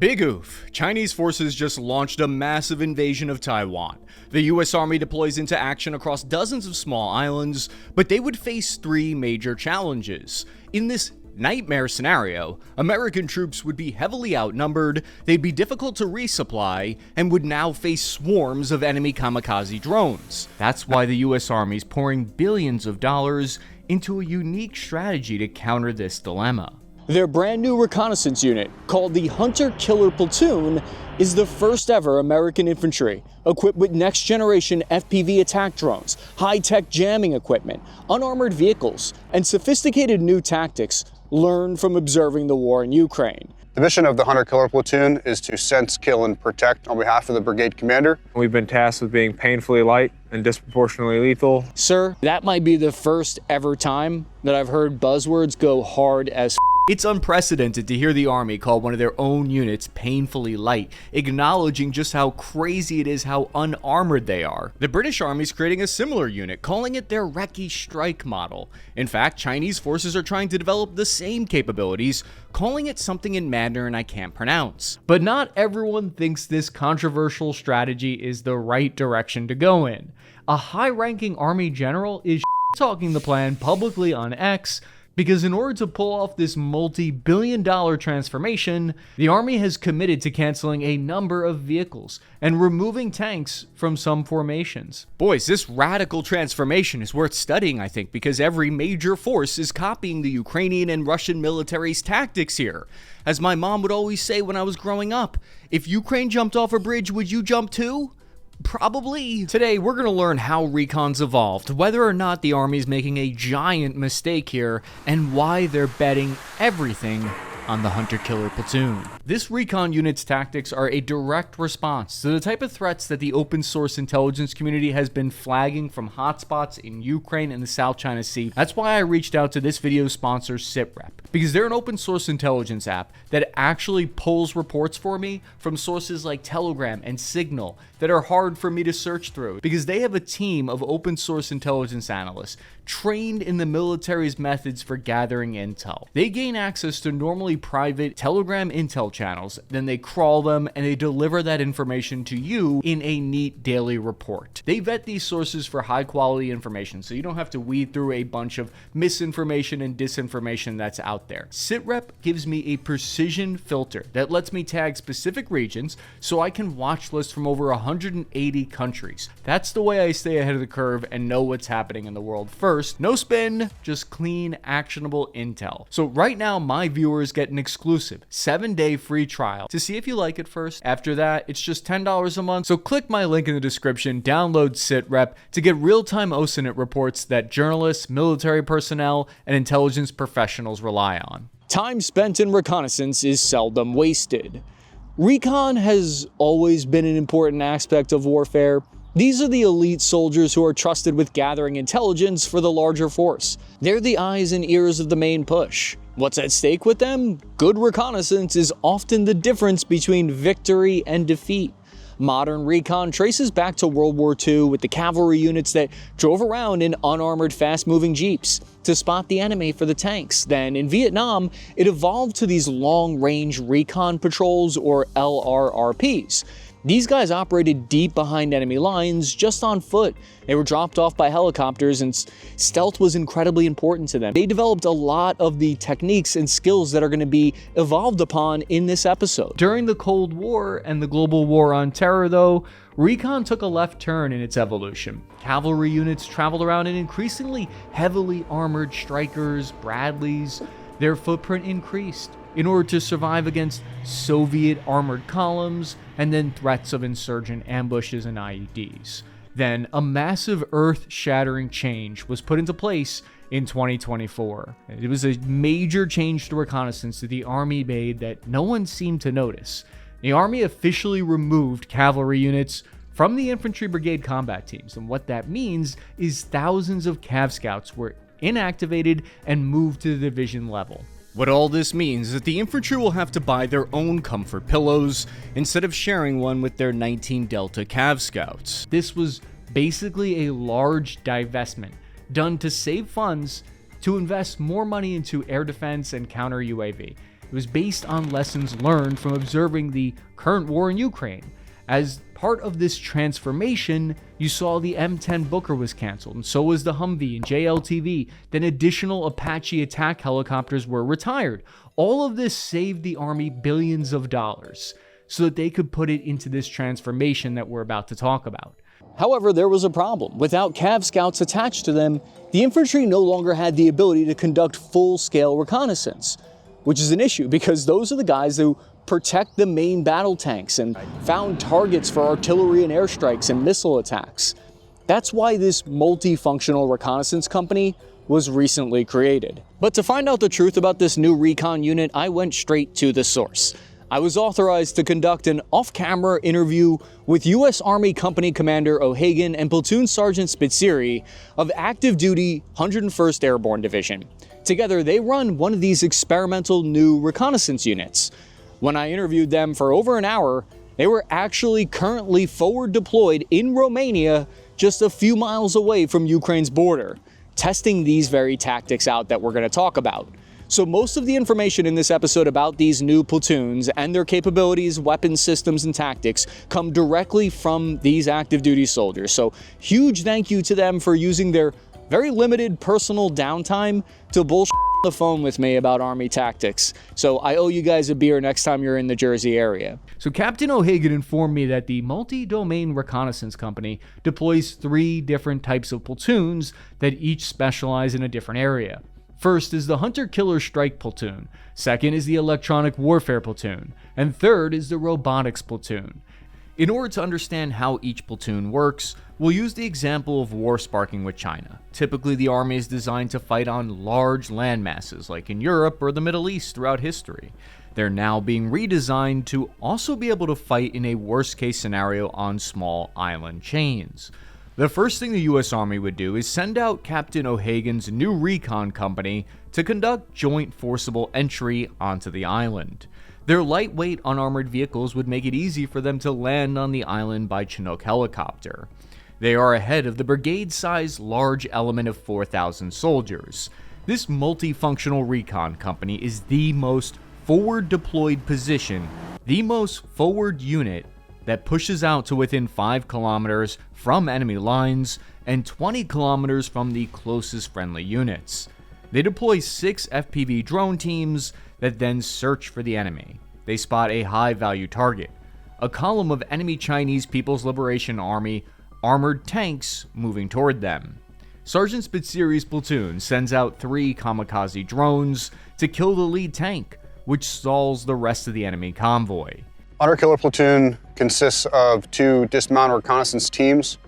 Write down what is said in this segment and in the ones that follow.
Big oof. Chinese forces just launched a massive invasion of Taiwan. The US Army deploys into action across dozens of small islands, but they would face three major challenges. In this nightmare scenario, American troops would be heavily outnumbered, they'd be difficult to resupply, and would now face swarms of enemy kamikaze drones. That's why the US Army's pouring billions of dollars into a unique strategy to counter this dilemma. Their brand new reconnaissance unit, called the Hunter-Killer Platoon, is the first ever American infantry, equipped with next-generation FPV attack drones, high-tech jamming equipment, unarmored vehicles, and sophisticated new tactics learned from observing the war in Ukraine. The mission of the Hunter-Killer Platoon is to sense, kill, and protect on behalf of the brigade commander. We've been tasked with being painfully light and disproportionately lethal. Sir, that might be the first ever time that I've heard buzzwords go hard as It's unprecedented to hear the Army call one of their own units painfully light, acknowledging just how crazy it is how unarmored they are. The British Army's creating a similar unit, calling it their Recce Strike model. In fact, Chinese forces are trying to develop the same capabilities, calling it something in Mandarin I can't pronounce. But not everyone thinks this controversial strategy is the right direction to go in. A high-ranking Army general is talking the plan publicly on X, because in order to pull off this multi-billion-dollar transformation, the Army has committed to canceling a number of vehicles and removing tanks from some formations. Boys, this radical transformation is worth studying, I think, because every major force is copying the Ukrainian and Russian military's tactics here. As my mom would always say when I was growing up, if Ukraine jumped off a bridge, would you jump too? Probably. Today, we're going to learn how recon's evolved, whether or not the Army's making a giant mistake here, and why they're betting everything on the Hunter-Killer Platoon. This recon unit's tactics are a direct response to the type of threats that the open source intelligence community has been flagging from hotspots in Ukraine and the South China Sea. That's why I reached out to this video's sponsor, SITREP, because they're an open source intelligence app that actually pulls reports for me from sources like Telegram and Signal that are hard for me to search through, because they have a team of open source intelligence analysts trained in the military's methods for gathering intel. They gain access to normally private Telegram intel channels, then they crawl them and they deliver that information to you in a neat daily report. They vet these sources for high quality information, so you don't have to weed through a bunch of misinformation and disinformation that's out there. SITREP gives me a precision filter that lets me tag specific regions so I can watch lists from over 180 countries. That's the way I stay ahead of the curve and know what's happening in the world first. No spin, just clean, actionable intel. So right now, my viewers get an exclusive 7-day free trial to see if you like it first. After that, it's just $10 a month. So click my link in the description, download SITREP to get real-time OSINT reports that journalists, military personnel, and intelligence professionals rely on. time spent in reconnaissance is seldom wasted. Recon has always been an important aspect of warfare. These are the elite soldiers who are trusted with gathering intelligence for the larger force. They're the eyes and ears of the main push. What's at stake with them? Good reconnaissance is often the difference between victory and defeat. Modern recon traces back to World War II with the cavalry units that drove around in unarmored, fast-moving jeeps to spot the enemy for the tanks. Then in Vietnam, it evolved to these long-range recon patrols, or LRRPs. These guys operated deep behind enemy lines, just on foot. They were dropped off by helicopters, and stealth was incredibly important to them. They developed a lot of the techniques and skills that are going to be evolved upon in this episode. During the Cold War and the global war on terror, though, recon took a left turn in its evolution. Cavalry units traveled around in increasingly heavily armored Strykers, Bradleys. Their footprint increased in order to survive against Soviet armored columns and then threats of insurgent ambushes and IEDs. Then a massive earth-shattering change was put into place in 2024. It was a major change to reconnaissance that the Army made that no one seemed to notice. The Army officially removed cavalry units from the infantry brigade combat teams, and what that means is thousands of Cav Scouts were inactivated and moved to the division level. What all this means is that the infantry will have to buy their own comfort pillows instead of sharing one with their 19 Delta Cav Scouts. This was basically a large divestment done to save funds to invest more money into air defense and counter UAV. It was based on lessons learned from observing the current war in Ukraine. As part of this transformation, you saw the M10 Booker was canceled, and so was the Humvee and JLTV. Then additional Apache attack helicopters were retired. All of this saved the Army billions of dollars so that they could put it into this transformation that we're about to talk about. However, there was a problem. Without Cav Scouts attached to them, the infantry no longer had the ability to conduct full-scale reconnaissance, which is an issue because those are the guys who protect the main battle tanks and found targets for artillery and airstrikes and missile attacks. That's why this multifunctional reconnaissance company was recently created. But to find out the truth about this new recon unit, I went straight to the source. I was authorized to conduct an off-camera interview with U.S. Army Company Commander O'Hagan and Platoon Sergeant Spitzeri of active duty 101st Airborne Division. Together, they run one of these experimental new reconnaissance units. When I interviewed them for over an hour, they were actually currently forward deployed in Romania, just a few miles away from Ukraine's border, testing these very tactics out that we're going to talk about. So most of the information in this episode about these new platoons and their capabilities, weapons systems, and tactics come directly from these active duty soldiers. So huge thank you to them for using their very limited personal downtime to bullshit on the phone with me about Army tactics. So I owe you guys a beer next time you're in the Jersey area. So Captain O'Hagan informed me that the Multi-Domain Reconnaissance Company deploys 3 different types of platoons that each specialize in a different area. First is the Hunter-Killer Strike Platoon, second is the Electronic Warfare Platoon, and third is the Robotics Platoon. In order to understand how each platoon works, we'll use the example of war sparking with China. Typically, the Army is designed to fight on large land masses, like in Europe or the Middle East throughout history. They're now being redesigned to also be able to fight in a worst-case scenario on small island chains. The first thing the US Army would do is send out Captain O'Hagan's new recon company to conduct joint forcible entry onto the island. Their lightweight unarmored vehicles would make it easy for them to land on the island by Chinook helicopter. They are ahead of the brigade-sized large element of 4,000 soldiers. This multifunctional recon company is the most forward deployed position, the most forward unit that pushes out to within 5 kilometers from enemy lines and 20 kilometers from the closest friendly units. They deploy 6 FPV drone teams that then search for the enemy. They spot a high-value target, a column of enemy Chinese People's Liberation Army armored tanks moving toward them. Sergeant Spitzeri's platoon sends out 3 kamikaze drones to kill the lead tank, which stalls the rest of the enemy convoy. Hunter-Killer Platoon consists of 2 dismounted reconnaissance teams,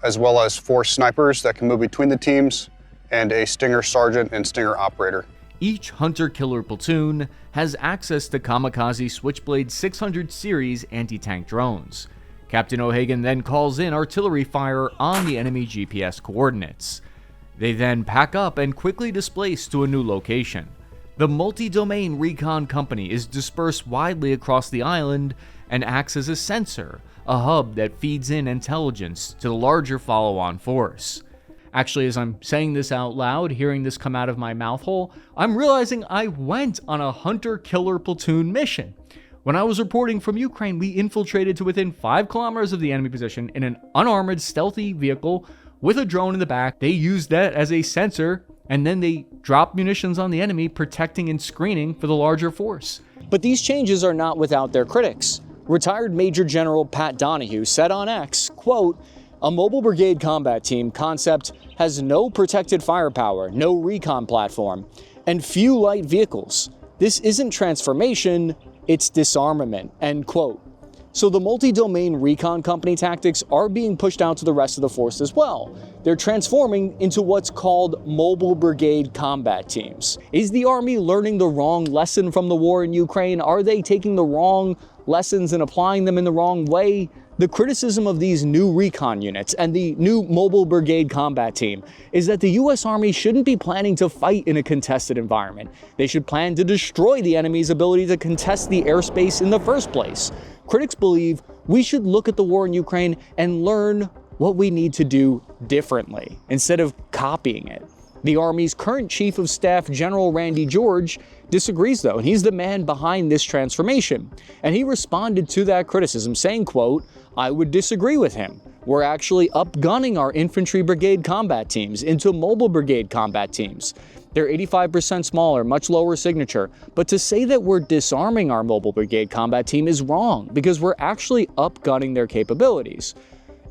as well as 4 snipers that can move between the teams, and a Stinger Sergeant and Stinger Operator. Each Hunter-Killer platoon has access to Kamikaze Switchblade 600 series anti-tank drones. Captain O'Hagan then calls in artillery fire on the enemy GPS coordinates. They then pack up and quickly displace to a new location. The multi-domain recon company is dispersed widely across the island and acts as a sensor, a hub that feeds in intelligence to the larger follow-on force. Actually, as I'm saying this out loud, hearing this come out of my mouth hole, I'm realizing I went on a Hunter-Killer platoon mission. When I was reporting from Ukraine, we infiltrated to within 5 kilometers of the enemy position in an unarmored, stealthy vehicle with a drone in the back. They used that as a sensor, and then they dropped munitions on the enemy, protecting and screening for the larger force. But these changes are not without their critics. Retired Major General Pat Donahue said on X, quote, "A mobile brigade combat team concept has no protected firepower, no recon platform, and few light vehicles. This isn't transformation, it's disarmament," end quote. So the multi-domain recon company tactics are being pushed out to the rest of the force as well. They're transforming into what's called mobile brigade combat teams. Is the Army learning the wrong lesson from the war in Ukraine? Are they taking the wrong lessons and applying them in the wrong way? The criticism of these new recon units and the new mobile brigade combat team is that the US Army shouldn't be planning to fight in a contested environment. They should plan to destroy the enemy's ability to contest the airspace in the first place. Critics believe we should look at the war in Ukraine and learn what we need to do differently instead of copying it. The Army's current Chief of Staff, General Randy George, disagrees though, and he's the man behind this transformation. And he responded to that criticism saying, quote, "I would disagree with him. We're actually upgunning our infantry brigade combat teams into mobile brigade combat teams. They're 85% smaller, much lower signature, but to say that we're disarming our mobile brigade combat team is wrong because we're actually upgunning their capabilities."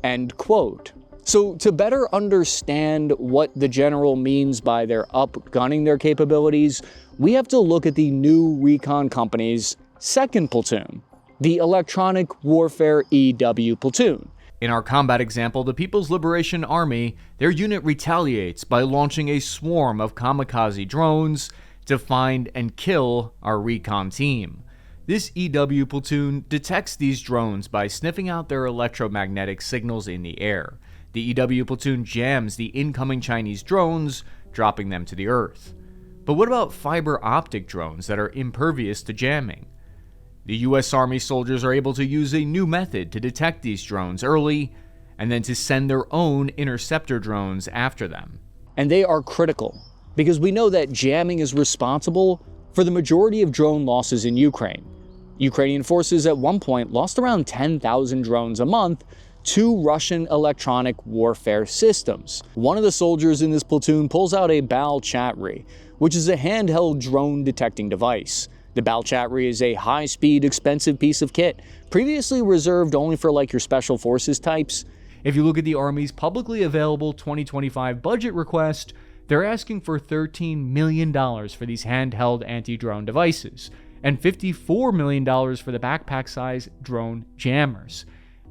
End quote. So to better understand what the general means by their upgunning their capabilities, we have to look at the new recon company's second platoon, the Electronic Warfare EW platoon. In our combat example, the People's Liberation Army, their unit retaliates by launching a swarm of kamikaze drones to find and kill our recon team. This EW platoon detects these drones by sniffing out their electromagnetic signals in the air. The EW platoon jams the incoming Chinese drones, dropping them to the earth. But what about fiber optic drones that are impervious to jamming? The US Army soldiers are able to use a new method to detect these drones early, and then to send their own interceptor drones after them. And they are critical, because we know that jamming is responsible for the majority of drone losses in Ukraine. Ukrainian forces at one point lost around 10,000 drones a month to Russian electronic warfare systems. One of the soldiers in this platoon pulls out a Balchatry, which is a handheld drone detecting device. The Balchatry is a high-speed, expensive piece of kit, previously reserved only for like your special forces types. If you look at the Army's publicly available 2025 budget request, they're asking for $13 million for these handheld anti-drone devices, and $54 million for the backpack-size drone jammers.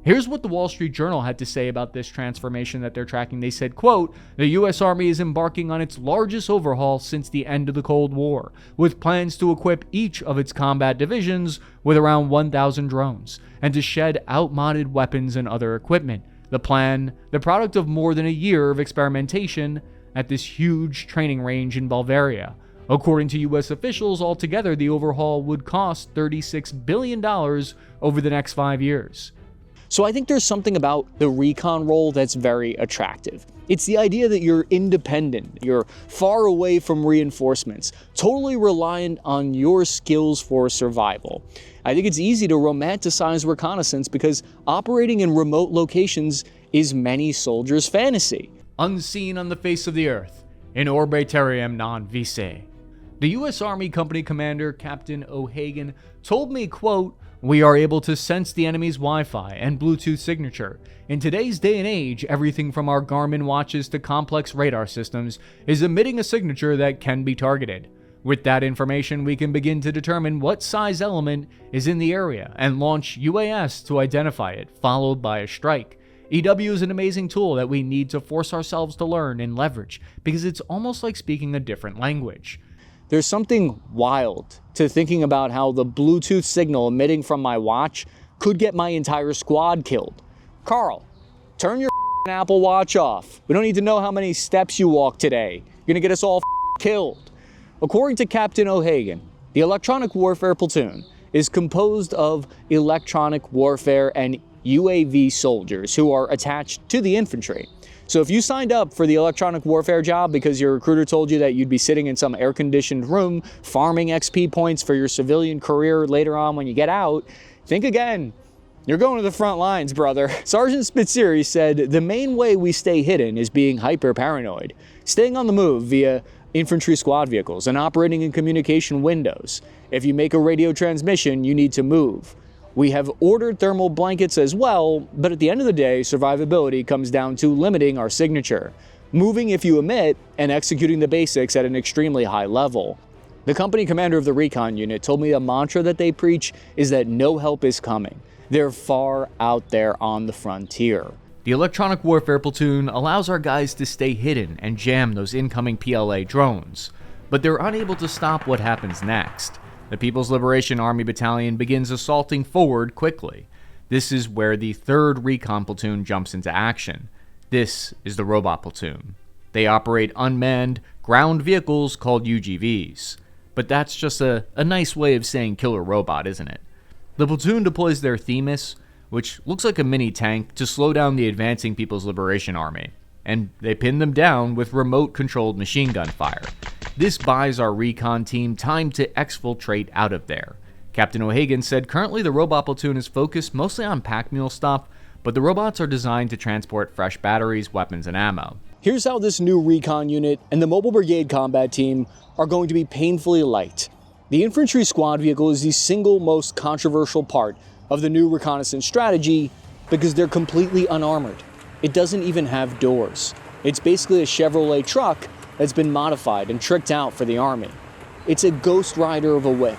Here's what the Wall Street Journal had to say about this transformation that they're tracking. They said, quote, "The U.S. Army is embarking on its largest overhaul since the end of the Cold War, with plans to equip each of its combat divisions with around 1,000 drones, and to shed outmoded weapons and other equipment. The plan, the product of more than a year of experimentation at this huge training range in Bulgaria. According to U.S. officials, altogether the overhaul would cost $36 billion over the next 5 years. So I think there's something about the recon role that's very attractive. It's the idea that you're independent, you're far away from reinforcements, totally reliant on your skills for survival. I think it's easy to romanticize reconnaissance because operating in remote locations is many soldiers' fantasy. Unseen on the face of the earth, in orbe terrae non vice. The U.S. Army Company Commander Captain O'Hagan told me, quote, "We are able to sense the enemy's Wi-Fi and Bluetooth signature. In today's day and age, everything from our Garmin watches to complex radar systems is emitting a signature that can be targeted. With that information, we can begin to determine what size element is in the area and launch UAS to identify it, followed by a strike. EW is an amazing tool that we need to force ourselves to learn and leverage because it's almost like speaking a different language." There's something wild to thinking about how the Bluetooth signal emitting from my watch could get my entire squad killed. Carl, turn your Apple Watch off. We don't need to know how many steps you walk today. You're gonna get us all killed. According to Captain O'Hagan, the Electronic Warfare Platoon is composed of electronic warfare and UAV soldiers who are attached to the infantry. So if you signed up for the electronic warfare job because your recruiter told you that you'd be sitting in some air-conditioned room farming XP points for your civilian career later on when you get out, think again. You're going to the front lines, brother. Sergeant Spitzeri said, "The main way we stay hidden is being hyper-paranoid, staying on the move via infantry squad vehicles and operating in communication windows. If you make a radio transmission, you need to move. We have ordered thermal blankets as well, but at the end of the day, survivability comes down to limiting our signature, moving if you emit, and executing the basics at an extremely high level." The company commander of the recon unit told me a mantra that they preach is that no help is coming. They're far out there on the frontier. The Electronic Warfare Platoon allows our guys to stay hidden and jam those incoming PLA drones, but they're unable to stop what happens next. The People's Liberation Army Battalion begins assaulting forward quickly. This is where the 3rd Recon Platoon jumps into action. This is the Robot Platoon. They operate unmanned ground vehicles called UGVs. But that's just a nice way of saying killer robot, isn't it? The platoon deploys their Themis, which looks like a mini tank, to slow down the advancing People's Liberation Army, and they pin them down with remote-controlled machine gun fire. This buys our recon team time to exfiltrate out of there. Captain O'Hagan said currently the robot platoon is focused mostly on pack mule stuff, but the robots are designed to transport fresh batteries, weapons, and ammo. Here's how this new recon unit and the mobile brigade combat team are going to be painfully light. The infantry squad vehicle is the single most controversial part of the new reconnaissance strategy because they're completely unarmored. It doesn't even have doors. It's basically a Chevrolet truck that's been modified and tricked out for the Army. It's a Ghost Rider of a whip.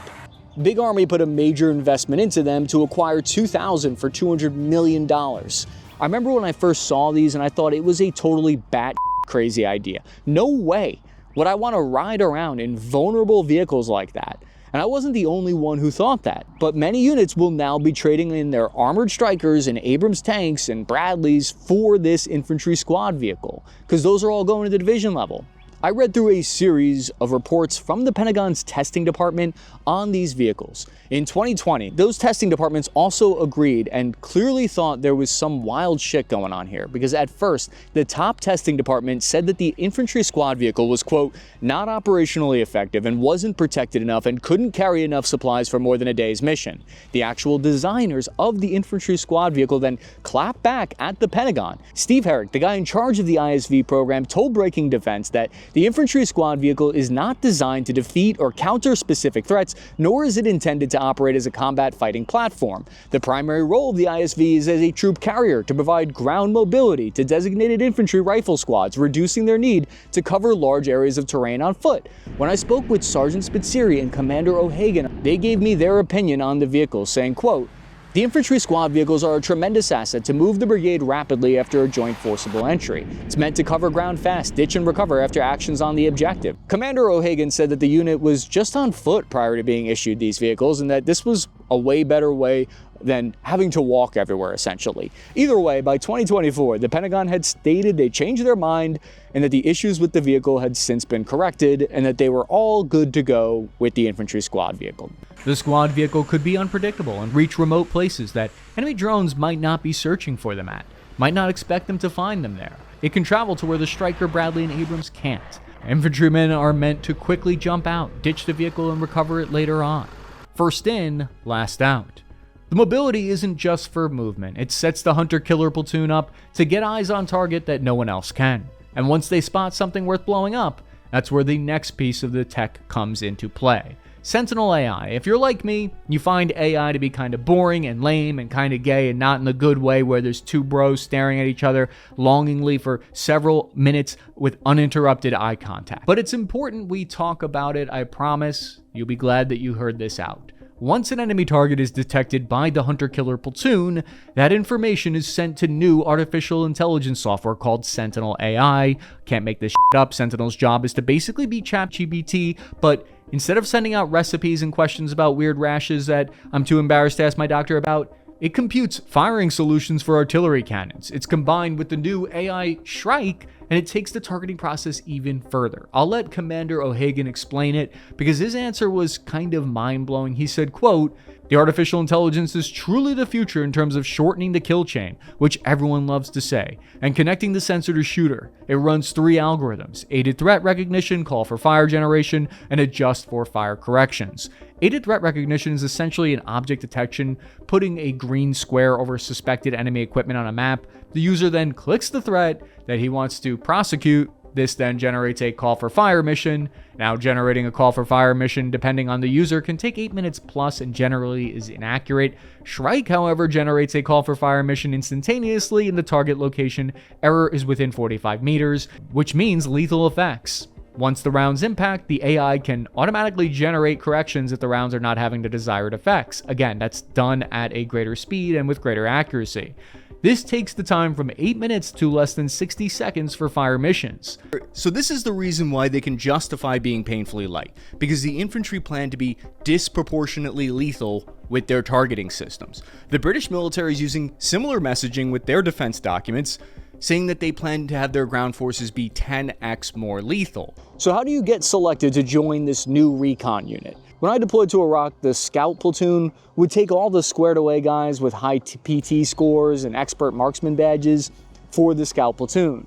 Big Army put a major investment into them to acquire 2,000 for $200 million. I remember when I first saw these and I thought it was a totally bat crazy idea. No way would I want to ride around in vulnerable vehicles like that. And I wasn't the only one who thought that, but many units will now be trading in their armored strikers and Abrams tanks and Bradleys for this infantry squad vehicle, because those are all going to the division level. I read through a series of reports from the Pentagon's testing department on these vehicles. In 2020, those testing departments also agreed and clearly thought there was some wild shit going on here, because at first, the top testing department said that the infantry squad vehicle was, quote, not operationally effective and wasn't protected enough and couldn't carry enough supplies for more than a day's mission. The actual designers of the infantry squad vehicle then clapped back at the Pentagon. Steve Herrick, the guy in charge of the ISV program, told Breaking Defense that the infantry squad vehicle is not designed to defeat or counter specific threats, nor is it intended to operate as a combat fighting platform. The primary role of the ISV is as a troop carrier to provide ground mobility to designated infantry rifle squads, reducing their need to cover large areas of terrain on foot. When I spoke with Sergeant Spitzeri and Commander O'Hagan, they gave me their opinion on the vehicle, saying, quote, the infantry squad vehicles are a tremendous asset to move the brigade rapidly after a joint forcible entry. It's meant to cover ground fast, ditch and recover after actions on the objective. Commander O'Hagan said that the unit was just on foot prior to being issued these vehicles and that this was a way better way than having to walk everywhere, essentially. Either way, by 2024, the Pentagon had stated they changed their mind and that the issues with the vehicle had since been corrected and that they were all good to go with the infantry squad vehicle. The squad vehicle could be unpredictable and reach remote places that enemy drones might not be searching for them at, might not expect them to find them there. It can travel to where the Stryker, Bradley, and Abrams can't. Infantrymen are meant to quickly jump out, ditch the vehicle, and recover it later on. First in, last out. The mobility isn't just for movement. It sets the hunter-killer platoon up to get eyes on target that no one else can. And once they spot something worth blowing up, that's where the next piece of the tech comes into play. Sentinel AI. If you're like me, you find AI to be kind of boring and lame and kind of gay and not in the good way where there's two bros staring at each other longingly for several minutes with uninterrupted eye contact. But it's important we talk about it, I promise. You'll be glad that you heard this out. Once an enemy target is detected by the hunter-killer platoon, that information is sent to new artificial intelligence software called Sentinel AI. Can't make this shit up. Sentinel's job is to basically be ChatGPT, but instead of sending out recipes and questions about weird rashes that I'm too embarrassed to ask my doctor about, it computes firing solutions for artillery cannons. It's combined with the new AI Shrike, and it takes the targeting process even further. I'll let Commander O'Hagan explain it because his answer was kind of mind-blowing. He said, quote, the artificial intelligence is truly the future in terms of shortening the kill chain, which everyone loves to say, and connecting the sensor to shooter. It runs 3 algorithms: aided threat recognition, call for fire generation, and adjust for fire corrections. Aided threat recognition is essentially an object detection, putting a green square over suspected enemy equipment on a map. The user then clicks the threat that he wants to prosecute. This then generates a call for fire mission. Now, generating a call for fire mission, depending on the user, can take 8 minutes plus and generally is inaccurate. Shrike, however, generates a call for fire mission instantaneously in the target location. Error is within 45 meters, which means lethal effects. Once the rounds impact, the AI can automatically generate corrections if the rounds are not having the desired effects. Again, that's done at a greater speed and with greater accuracy. This takes the time from 8 minutes to less than 60 seconds for fire missions. So this is the reason why they can justify being painfully light, because the infantry plan to be disproportionately lethal with their targeting systems. The British military is using similar messaging with their defense documents, saying that they plan to have their ground forces be 10x more lethal. So how do you get selected to join this new recon unit? When I deployed to Iraq, the scout platoon would take all the squared away guys with high PT scores and expert marksman badges for the scout platoon.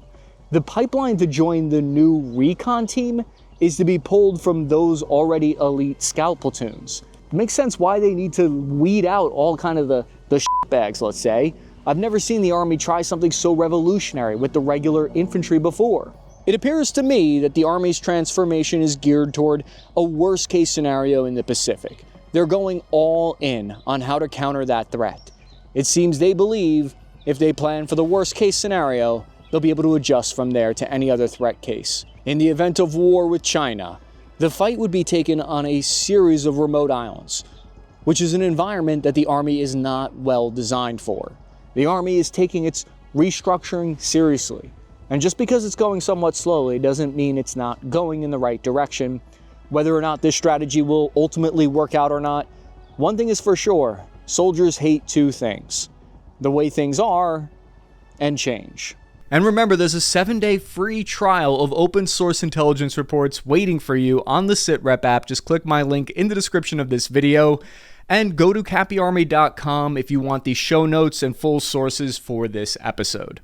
The pipeline to join the new recon team is to be pulled from those already elite scout platoons. It makes sense why they need to weed out all kind of the shitbags, let's say. I've never seen the Army try something so revolutionary with the regular infantry before. It appears to me that the Army's transformation is geared toward a worst-case scenario in the Pacific. They're going all in on how to counter that threat. It seems they believe if they plan for the worst-case scenario, they'll be able to adjust from there to any other threat case. In the event of war with China, the fight would be taken on a series of remote islands, which is an environment that the Army is not well designed for. The Army is taking its restructuring seriously. And just because it's going somewhat slowly doesn't mean it's not going in the right direction. Whether or not this strategy will ultimately work out or not, one thing is for sure, soldiers hate two things: the way things are and change. And remember, there's a 7-day free trial of open source intelligence reports waiting for you on the SITREP app. Just click my link in the description of this video and go to cappyarmy.com if you want the show notes and full sources for this episode.